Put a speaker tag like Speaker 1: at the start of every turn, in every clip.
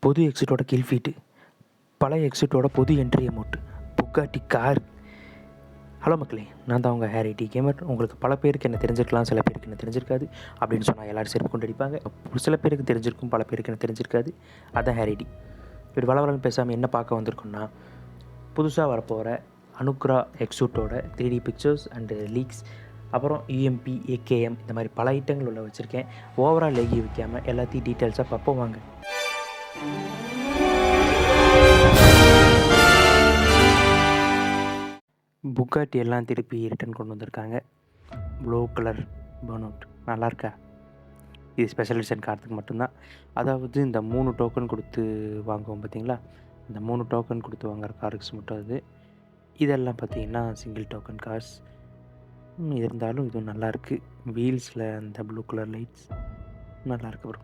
Speaker 1: பொது எக்ஸிட்டோட kill feet, பழைய எக்ஸிட்டோட பொது entry amount, Bugatti car. Hello மக்களே, நான் தான் உங்கள் ஹேரி டி கேமர். உங்களுக்கு பல பேருக்கு என்ன தெரிஞ்சிருக்கலாம், சில பேருக்கு என்ன தெரிஞ்சிருக்காது. அப்படின்னு சொன்னால் எல்லோரும் செருப்பு கொண்டு அடிப்பாங்க. சில பேருக்கு தெரிஞ்சிருக்கும், பல பேருக்கு என்ன தெரிஞ்சிருக்காது. அதான் ஹேரி டி. இப்படி வளவலன்னு பேசாமல் என்ன பார்க்க வந்திருக்கோன்னா, புதுசாக வரப்போகிற அனுக்ரா எக்ஸூட்டோட 3D பிக்சர்ஸ் அண்டு லீக்ஸ், அப்புறம் யூஎம்பி, ஏகேஎம், இந்த மாதிரி பல ஐட்டங்கள் உள்ள வச்சுருக்கேன். ஓவரால் லேகி வைக்காமல் எல்லாத்தையும் டீட்டெயில்ஸாக பார்ப்போம் வாங்க. புக்காட்டி எல்லாம் திருப்பி ரிட்டன் கொண்டு வந்திருக்காங்க. ப்ளூ கலர் பர்னவுட் நல்லா இருக்கா? இது ஸ்பெஷல் எடிஷன் கார்டுக்கு மட்டும்தான். அதாவது இந்த 3 டோக்கன் கொடுத்து வாங்குவோம் பார்த்தீங்களா, இந்த 3 டோக்கன் கொடுத்து வாங்குற கார்ஸ் மட்டும் அது. இதெல்லாம் பார்த்தீங்கன்னா சிங்கிள் டோக்கன் கார்ஸ். இருந்தாலும் இதுவும் நல்லாயிருக்கு. வீல்ஸில் அந்த ப்ளூ கலர் லைட்ஸ் நல்லாயிருக்கு bro.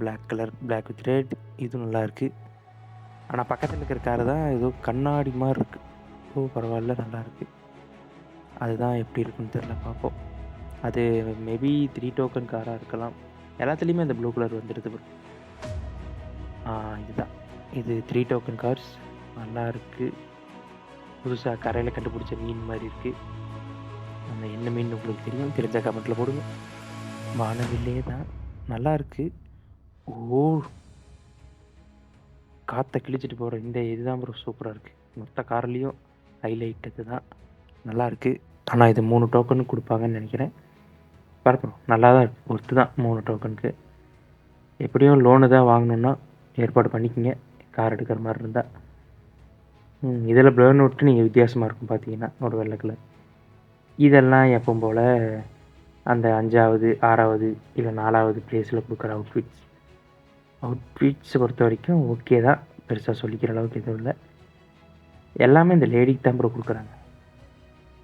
Speaker 1: Black colour, black with red, இதுவும் நல்லாயிருக்கு. ஆனால் பக்கத்தில் இருக்கிற கார் தான் ஏதோ கண்ணாடி மாதிரி இருக்குது. ஓ பரவாயில்ல, நல்லாயிருக்கு. அதுதான் எப்படி இருக்குன்னு தெரில, பார்ப்போம். அது மேபி 3 டோக்கன் காராக இருக்கலாம். எல்லாத்துலேயுமே அந்த ப்ளூ கலர் வந்துடுது ப்ரோ. இதுதான், இது 3 டோக்கன் கார்ஸ். நல்லா இருக்குது. புதுசாக கரையில் கண்டுபிடிச்ச மீன் மாதிரி இருக்குது. அந்த என்ன மீன் உங்களுக்கு தெரியும், தெரிஞ்ச கமெண்ட்டில் போடுங்க. வானவில்லே தான், நல்லா இருக்குது. ஓ, காற்றை கிழிச்சிட்டு போகிற இந்த இதுதான் ப்ரோ சூப்பராக இருக்குது. மொத்த கார்லேயும் ஹைலைட் இது தான், நல்லாயிருக்கு. ஆனால் இது 3 டோக்கன் கொடுப்பாங்கன்னு நினைக்கிறேன். பார்ப்போம், நல்லா தான் இருக்குது. ஒர்த்து தான் 3 டோக்கனுக்கு. எப்படியும் லோனு தான் வாங்கணுன்னா ஏற்பாடு பண்ணிக்கோங்க, கார் எடுக்கிற மாதிரி இருந்தால். இதில் ப்ளர் நோட்டு நீங்கள் வித்தியாசமாக இருக்கும் பார்த்தீங்கன்னா, ஒரு வெள்ளை கலர். இதெல்லாம் எப்பவும் போல் அந்த 5வது 6வது இல்லை 4வது ப்ளேஸில் கொடுக்குற அவுட்ஃபிட்ஸை பொறுத்த வரைக்கும் ஓகே தான். பெருசாக சொல்லிக்கிற அளவுக்கு எதுவும் இல்லை. எல்லாமே இந்த லேடிக்கு தான் ப்ரோ கொடுக்குறாங்க.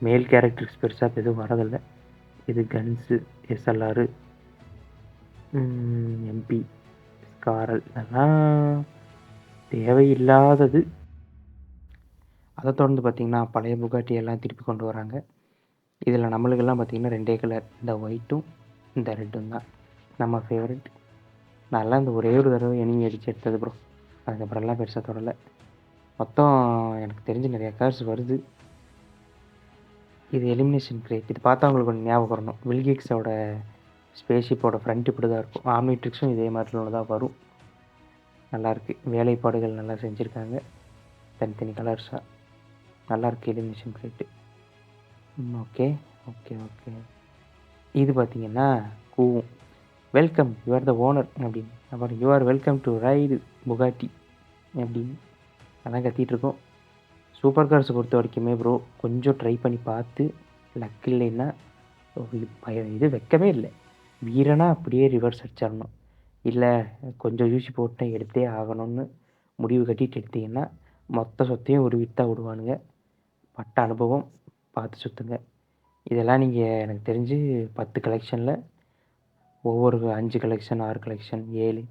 Speaker 1: மேல் கேரக்டர்ஸ் பெருசாக எதுவும் வரதில்லை. இது கன்ஸு, எஸ்எல்ஆர், எம்பி, ஸ்காரல், இதெல்லாம் தேவையில்லாதது. அதை தொடர்ந்து பார்த்திங்கன்னா பழைய புகாட்டி எல்லாம் திருப்பி கொண்டு வராங்க. இதில் நம்மளுக்கெல்லாம் பார்த்திங்கன்னா 2 கலர், இந்த ஒயிட்டும் இந்த ரெட்டும் தான் நம்ம ஃபேவரட். நல்லா இந்த ஒரே ஒரு தடவை எனிமி அடித்து எடுத்தது ப்ரோ. அதுக்கப்புறம்லாம் பெருசாக தொடலை. மொத்தம் எனக்கு தெரிஞ்சு நிறையா கார்ஸ் வருது. இது எலிமினேஷன் கிரேட். இது பார்த்தா உங்களுக்கு கொஞ்சம் ஞாபகம் வரணும், வில்கிக்ஸோட ஸ்பேஸ்ஷிப்போட ஃப்ரண்ட் இப்படி தான் இருக்கும். ஆம்னிட்ரிக்ஸும் இதே மாதிரில தான் வரும். நல்லாயிருக்கு. வேலைப்பாடுகள் நல்லா செஞ்சுருக்காங்க, தனித்தனி கலர்ஸாக. நல்லாயிருக்கு elimination crate. Okay okay okay. இது பார்த்திங்கன்னா கூவும், welcome you are the owner அப்படின்னு. அப்புறம் you are welcome to ride Bugatti அப்படின்னு அதான் கத்திகிட்ருக்கோம். சூப்பர் கார்ஸை பொறுத்த வரைக்குமே ப்ரோ கொஞ்சம் ட்ரை பண்ணி பார்த்து லக் இல்லைன்னா இது வைக்கவே இல்லை. வீரனா அப்படியே ரிவர்ஸ் அடிச்சிடணும், இல்லை கொஞ்சம் யூசி போட்டு எடுத்தே ஆகணும்னு முடிவு கட்டிட்டு எடுத்திங்கன்னா மொத்த சொத்தையும் ஒரு விட்டா விடுவானுங்க. பட்ட அனுபவம், பார்த்து சுற்றுங்க. இதெல்லாம் நீங்கள் எனக்கு தெரிஞ்சு 10 கலெக்ஷனில் ஒவ்வொரு 5 கலெக்ஷன், 6 கலெக்ஷன், 7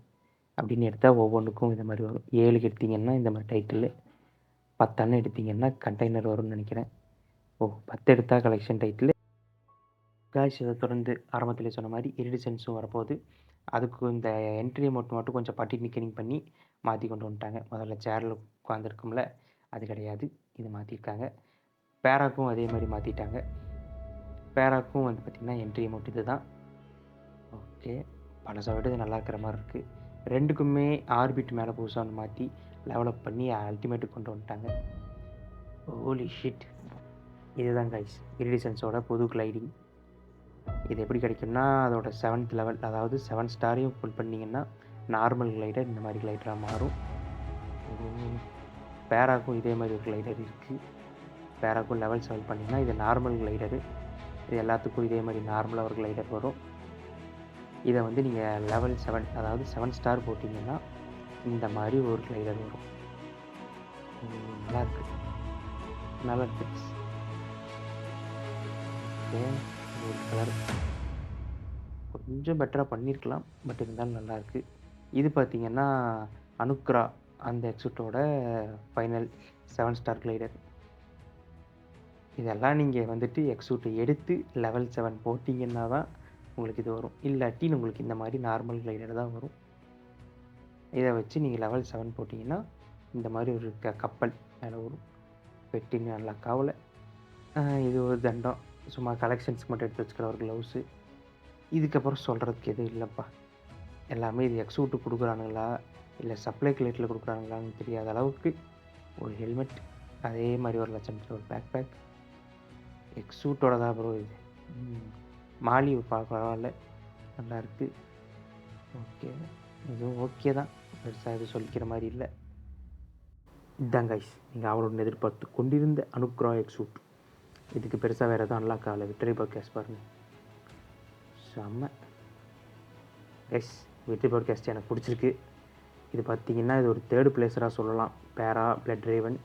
Speaker 1: அப்படின்னு எடுத்தால் ஒவ்வொன்றுக்கும் இந்த மாதிரி வரும். 7க்கு எடுத்திங்கன்னா இந்த மாதிரி டைட்டில், 10 எடுத்திங்கன்னா கண்டெய்னர் வரும்னு நினைக்கிறேன். 10 எடுத்தால் கலெக்ஷன் டைட்டில். காய்ஸ், இதை தொடர்ந்து ஆரம்பத்தில் சொன்ன மாதிரி இரிடிசன்ஸும் வரப்போகுது. அதுக்கு இந்த என்ட்ரி மட்டும் கொஞ்சம் பட்டி நிக்கனிங் பண்ணி மாற்றி கொண்டு வந்துட்டாங்க. முதல்ல சேரில் உட்காந்துருக்கும்ல, அது கிடையாது, இது மாற்றிருக்காங்க. பேராக்கும் அதே மாதிரி மாற்றிட்டாங்க. பேராக்கும் வந்து பார்த்திங்கன்னா என்ட்ரி அமௌண்ட் இது தான். ஓகே, பழசை விட இது நல்லா இருக்கிற மாதிரி இருக்குது. ரெண்டுக்குமே ஆர்பிட் மேலே புதுசாக வந்து மாற்றி டெவலப் பண்ணி அல்டிமேட்டுக்கு கொண்டு வந்துட்டாங்க. Holy shit. இதுதான் கைஸ் இரிடிசன்ஸோட புது கிளைடிங். இது எப்படி கிடைக்கும்னா அதோட 7th லெவல், அதாவது 7 ஸ்டாரையும் ஃபுல் பண்ணிங்கன்னா நார்மல் கிளைடர் இந்த மாதிரி கிளைடராக மாறும். பேராக்கும் இதே மாதிரி ஒரு கிளைடர் இருக்குது. பேராக்கும் லெவல் 7 பண்ணிங்கன்னா இது நார்மல் கிளைடரு. இது எல்லாத்துக்கும் இதே மாதிரி நார்மலாக ஒரு கிளைடர் வரும். இதை வந்து நீங்கள் லெவல் 7, அதாவது 7 ஸ்டார் போட்டிங்கன்னா இந்த மாதிரி ஒரு கிளைடர் வரும். நல்லாயிருக்கு, நல்லா இருக்கு. ஒரு கலர் கொஞ்சம் பெட்டராக பண்ணியிருக்கலாம், பட் இருந்தாலும் நல்லாயிருக்கு. இது பார்த்திங்கன்னா அனுக்ரா அந்த எக்ஸூட்டோட ஃபைனல் 7 ஸ்டார் கிளைடர். இதெல்லாம் நீங்கள் வந்துட்டு எக்ஸூட்டை எடுத்து லெவல் 7 போட்டிங்கன்னா தான் உங்களுக்கு இது வரும். இல்லாட்டி உங்களுக்கு இந்த மாதிரி நார்மல் கிளைடர் தான் வரும். இதை வச்சு நீங்கள் லெவல் 7 போட்டிங்கன்னா இந்த மாதிரி ஒரு கப்பல் மேலே வரும். பெட்டின்னு நல்லா கவலை. இது ஒரு தண்டம். சும்மா கலெக்ஷன்ஸ்க்கு மட்டும் எடுத்து வச்சுக்கிற ஒரு க்ளவுஸு. இதுக்கப்புறம் சொல்கிறதுக்கு எதுவும் இல்லைப்பா. எல்லாமே இது எக்ஸூட்டு கொடுக்குறானுங்களா இல்லை சப்ளை கிளேட்டில் கொடுக்குறானுங்களான்னு தெரியாத அளவுக்கு ஒரு ஹெல்மெட், அதே மாதிரி ஒரு லட்சத்தில் ஒரு பேக் எக்ஸூட்டோட தான் ப்ரோ இது. மாலி பரவாயில்ல, நல்லாயிருக்கு. ஓகே, இதுவும் ஓகே தான், பெருசாக எதுவும் சொல்லிக்கிற மாதிரி இல்லை. இதுதான் கைஸ் நீங்கள் அவளோட எதிர்பார்த்து கொண்டிருந்த அனுக்ரா எக்ஸூட். இதுக்கு பெருசாக வேறு எதுவும் அன்லாக் ஆகலை. விக்டரி பாட்காஸ்ட் பாருங்கள், செம்ம கைஸ். விக்டரி பாட்காஸ்ட் எனக்கு பிடிச்சிருக்கு. இது பார்த்திங்கன்னா இது ஒரு 3rd பிளேஸராக சொல்லலாம். பேரா, பிளட் ரேவன்,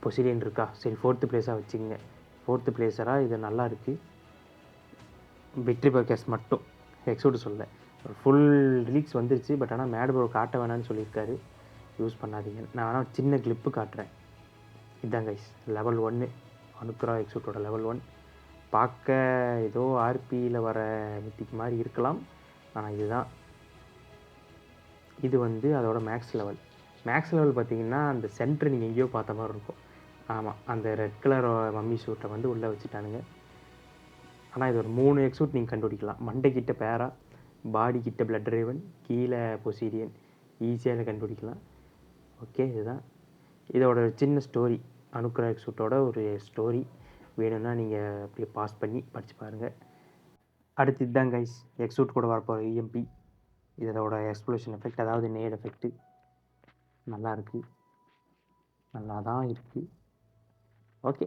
Speaker 1: பொசிடியன் இருக்கா, சரி 4th பிளேஸாக வச்சுக்கோங்க. 4th பிளேஸராக இது நல்லா இருக்குது. விக்டரி பாட்காஸ்ட் மட்டும் எக்ஸூட் சொல்ல, ஒரு ஃபுல் ரிலீக்ஸ் வந்துருச்சு. பட் ஆனால் மேட் ப்ரோ காட்ட வேணான்னு சொல்லியிருக்காரு, யூஸ் பண்ணாதீங்க. நான் வேணால் சின்ன கிளிப்பு காட்டுறேன். இதுதான் கைஸ் லெவல் 1 அனுக்ரா எக்ஸூட்டோட லெவல் 1. பார்க்க ஏதோ ஆர்பியில் வர மித்திக் மாதிரி இருக்கலாம், ஆனால் இதுதான். இது வந்து அதோட மேக்ஸ் லெவல். மேக்ஸ் லெவல் பார்த்திங்கன்னா அந்த சென்டர் நீங்கள் எங்கேயோ பார்த்த மாதிரி இருக்கும். ஆமாம், அந்த ரெட் கலர் மம்மி சூட்டை வந்து உள்ளே வச்சுட்டானுங்க. ஆனால் இது ஒரு 3 எக்ஸூட் நீங்கள் கண்டுபிடிக்கலாம். மண்டைக்கிட்ட பேரா, பாடி கிட்ட பிளட் ரேவன், கீழே பொசிடியன், ஈஸியாக கண்டுபிடிக்கலாம். ஓகே, இதுதான் இதோட சின்ன ஸ்டோரி. அனுக்ரா எக்ஸூட்டோட ஒரு ஸ்டோரி வேணும்னா நீங்கள் அப்படியே பாஸ் பண்ணி படித்து பாருங்கள். அடுத்து இதுதான் கைஸ் எக்ஸூட் கூட வரப்போகிற இஎம்பி. இதோட எக்ஸ்ப்ளோஷன் எஃபெக்ட், அதாவது நேட் எஃபெக்ட்டு நல்லா இருக்குது, நல்லா தான் இருக்குது. ஓகே,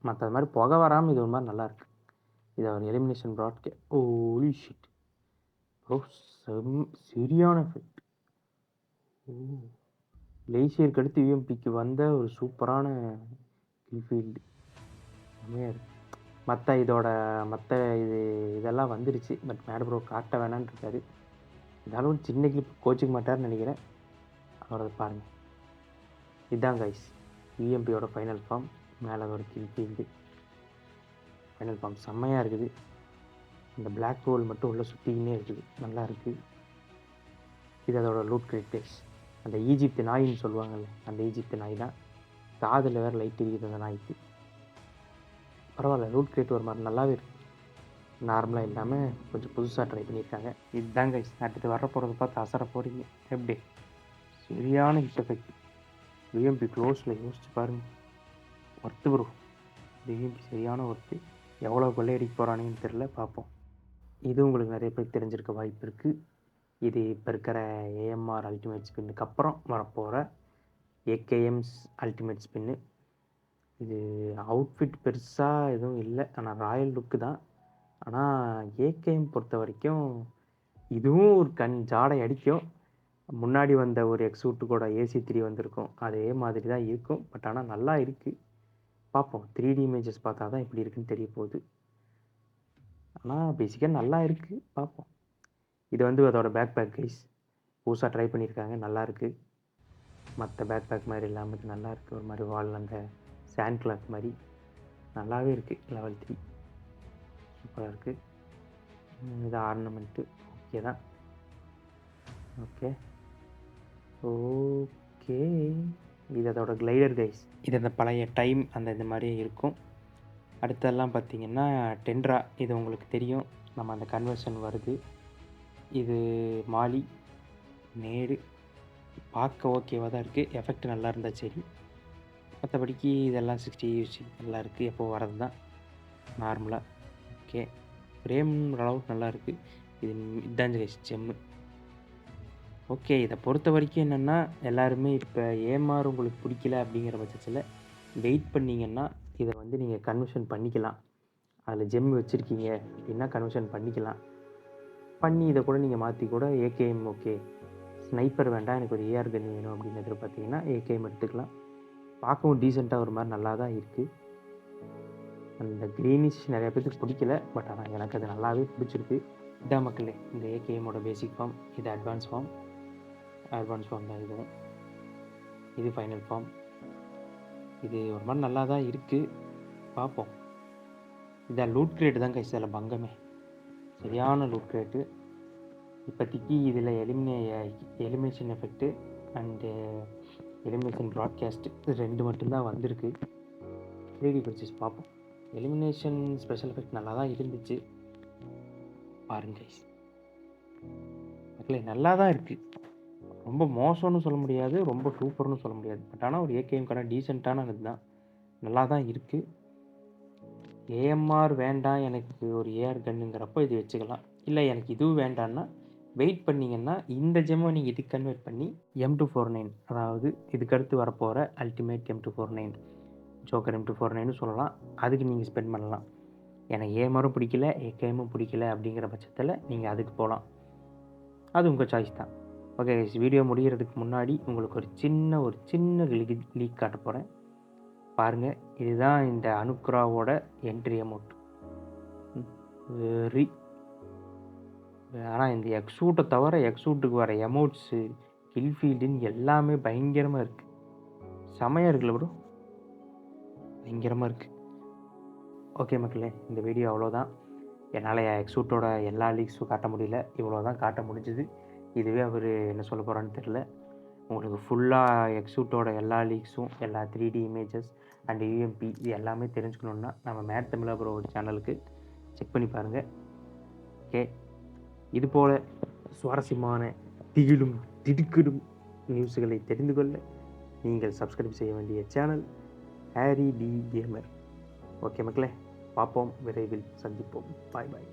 Speaker 1: மற்றது மாதிரி புகை வராமல் இது ஒரு மாதிரி நல்லாயிருக்கு. இது ஒரு எலிமினேஷன் ப்ராட்கே. ஓலி ஷிட் ப்ரோ, சரியான எஃபெக்ட். லேசியருக்கு அடுத்து யூஎம்பிக்கு வந்த ஒரு சூப்பரான கில்ஃபீல்டு செம்மையாக இருக்குது. மற்ற இதெல்லாம் வந்துருச்சு. பட் மேட் ப்ரோ காட்ட வேணான்னு இருக்காரு. இருந்தாலும் ஒரு சின்ன கிளிப் கோச்சிக்க மாட்டார்னு நினைக்கிறேன். அவரது பாருங்கள். இதுதான் கைஸ் யூஎம்பியோட ஃபைனல் ஃபார்ம். மேலே ஒரு கில்ஃபீல்டு ஃபைனல் ஃபார்ம் செம்மையாக இருக்குது. இந்த பிளாக் ஹோல் மட்டும் உள்ளே சுற்றிக்கினே இருக்குது, நல்லா இருக்குது. இது அதோட லூட் கிரியேட்டர்ஸ். அந்த ஈஜிப்து நாயின்னு சொல்லுவாங்கள்ல, அந்த ஈஜிப்து நாய் தான். காதில் வேறு லைட் இருக்குது அந்த நாய்க்கு. பரவாயில்ல, லூட் கிரியேட் ஒரு மாதிரி நல்லாவே இருக்குது. நார்மலாக இல்லாமல் கொஞ்சம் புதுசாக ட்ரை பண்ணியிருக்காங்க. இதுதான் கைஸ் அடுத்து வர போகிறத பார்த்து அசர போகிறீங்க. எப்படி சரியான ஹிட் எஃபெக்ட். யூஎம்பி க்ளோஸில் யோசிச்சு பாருங்கள், ஒர்த்து ப்ரோ. யூஎம்பி சரியான ஒர்த்து. எவ்வளோ கொள்ளையடிக்க போகிறானுங்கன்னு தெரில, பார்ப்போம். இது உங்களுக்கு நிறைய பேர் தெரிஞ்சிருக்க வாய்ப்பு இருக்குது. இது இப்போ இருக்கிற ஏஎம்ஆர் அல்டிமேட் ஸ்பின்னுக்கு அப்புறம் வரப்போகிற ஏகேஎம்ஸ் அல்டிமேட் ஸ்பின்னு. இது அவுட்ஃபிட் பெருசாக எதுவும் இல்லை, ஆனால் ராயல் லுக்கு தான். ஆனால் ஏகேஎம் பொறுத்த வரைக்கும் இதுவும் ஒரு ஜாடை அடிக்கும். முன்னாடி வந்த ஒரு எக்ஸூட்டு கூட AC3 வந்திருக்கும், அதே மாதிரி தான் இருக்கும். பட் ஆனால் நல்லா இருக்குது, பார்ப்போம். 3D இமேஜஸ் பார்த்தா தான் எப்படி இருக்குன்னு தெரிய போகுது. ஆனால் பேசிக்காக நல்லா இருக்குது, பார்ப்போம். இது வந்து அதோட பேக் கைஸ் புதுசாக ட்ரை பண்ணியிருக்காங்க, நல்லாயிருக்கு. மற்ற பேக் மாதிரி இல்லாமல் இது நல்லாயிருக்கு. ஒரு மாதிரி வால் அந்த சாண்ட் கிளாத் மாதிரி நல்லாவே இருக்குது. லெவல் 3 சூப்பராக இருக்குது. இது ஆர்னமெண்ட்டு ஓகே தான். ஓகே ஓகே இது அதோட கிளைடர் கைஸ். இது அந்த பழைய டைம் அந்த இந்த மாதிரியே இருக்கும். அடுத்தெல்லாம் பார்த்திங்கன்னா டென்ட்ரா. இது உங்களுக்கு தெரியும், நம்ம அந்த கன்வர்ஷன் வருது. இது மாலி நேடு பார்க்க ஓகேவாக தான் இருக்குது. எஃபெக்ட் நல்லா இருந்தால் சரி. மற்றபடிக்கு இதெல்லாம் 60 யூசி நல்லா இருக்குது, எப்போ வரது தான் நார்மலாக. ஓகே, ஃப்ரேம் அளவுக்கு நல்லா இருக்குது. இதுதான் கைஸ் ஜெம்மு. ஓகே, இதை பொறுத்த வரைக்கும் என்னென்னா, எல்லாருமே இப்போ ஏமாறு உங்களுக்கு பிடிக்கல அப்படிங்கிற பட்சத்தில் வெயிட் பண்ணிங்கன்னா இதை வந்து நீங்கள் கன்வர்ஷன் பண்ணிக்கலாம். அதில் ஜெம் வச்சுருக்கீங்க அப்படின்னா கன்வர்ஷன் பண்ணிக்கலாம். பண்ணி இதை கூட நீங்கள் மாற்றி கூட ஏகேஎம் ஓகே ஸ்னைப்பர் வேண்டாம், எனக்கு ஒரு ஏஆர் கன் வேணும் அப்படின்னு எதிர்பார்த்தீங்கன்னா ஏகேஎம் எடுத்துக்கலாம். பார்க்கவும் டீசெண்டாக ஒரு மாதிரி நல்லா தான் இருக்குது. அந்த க்ரீனிஷ் நிறைய பேருக்கு பிடிக்கல, பட் ஆனால் எனக்கு அது நல்லாவே பிடிச்சிருக்கு. இதான் மக்களே இந்த ஏகேஎம்மோட பேசிக் ஃபார்ம். இது அட்வான்ஸ் ஃபார்ம் தான். இது ஃபைனல் ஃபார்ம். இது ஒரு மாதிரி நல்லா தான் இருக்குது, பார்ப்போம். இதான் லூட் கிரேட்டு தான் கைஸ், அதில் பங்கமே சரியான லூட் கிரேட்டு. இப்போதைக்கு இதில் elimination effect and elimination broadcast இது 2 மட்டும்தான் வந்திருக்கு. 3D பர்ச்சேஸ் பார்ப்போம். எலிமினேஷன் ஸ்பெஷல் எஃபெக்ட் நல்லா தான் இருந்துச்சு. பாருங்க கைஸ், மக்களே நல்லா தான் இருக்குது. ரொம்ப மோசம்னு சொல்ல முடியாது, ரொம்ப சூப்பர்னு சொல்ல முடியாது. பட் ஆனால் ஒரு ஏகேஎம்கான டீசெண்டான இது தான், நல்லா தான் இருக்குது. ஏஎம்ஆர் வேண்டாம் எனக்கு ஒரு ஏஆர் கன்னுங்கிறப்போ இது வச்சுக்கலாம். இல்லை எனக்கு இதுவும் வேண்டான்னா வெயிட் பண்ணிங்கன்னா இந்த ஜெம்மை நீங்கள் இதுக்கு கன்வெர்ட் பண்ணி M249, அதாவது இதுக்கடுத்து வரப்போகிற அல்டிமேட் M249 ஜோக்கர் M249 சொல்லலாம், அதுக்கு நீங்கள் ஸ்பெண்ட் பண்ணலாம். எனக்கு ஏஎம்ஆரும் பிடிக்கல ஏகேஎம்மும் பிடிக்கல அப்படிங்கிற பட்சத்தில் நீங்கள் அதுக்கு போகலாம். அது உங்கள் சாய்ஸ் தான். ஓகே, வீடியோ முடிகிறதுக்கு முன்னாடி உங்களுக்கு ஒரு சின்ன லீக் காட்ட போகிறேன் பாருங்கள். இதுதான் இந்த அனுக்ராவோட என்ட்ரி அமௌண்ட். ஆனால் இந்த எக்ஸூட்டை தவிர எக்ஸூட்டுக்கு வர எமௌண்ட்ஸு கில்ஃபீல்டுன்னு எல்லாமே பயங்கரமாக இருக்குது. செமையாக இருக்குல்ல ப்ரோ, பயங்கரமாக இருக்குது. ஓகே மக்களே, இந்த வீடியோ அவ்வளோதான். என்னால் எக்ஸூட்டோட எல்லா லீக்ஸும் காட்ட முடியல, இவ்வளோ தான் காட்ட முடிஞ்சுது. இதுவே அவர் என்ன சொல்ல போகிறான்னு தெரில. உங்களுக்கு ஃபுல்லாக எக்ஸூட்டோட எல்லா லீக்ஸும், எல்லா 3D இமேஜஸ் அண்ட் யூஎம்பி இது எல்லாமே தெரிஞ்சுக்கணுன்னா நம்ம மேட் தமிழா ப்ரோ சேனலுக்கு செக் பண்ணி பாருங்கள். ஓகே, இது போல் சுவாரஸ்யமான திகிலும் திடுக்கிடும் நியூஸுகளை தெரிந்து கொள்ள நீங்கள் சப்ஸ்கிரைப் செய்ய வேண்டிய channel Harry D gamer. Okay மக்களே, பார்ப்போம், விரைவில் சந்திப்போம். பாய் பாய்.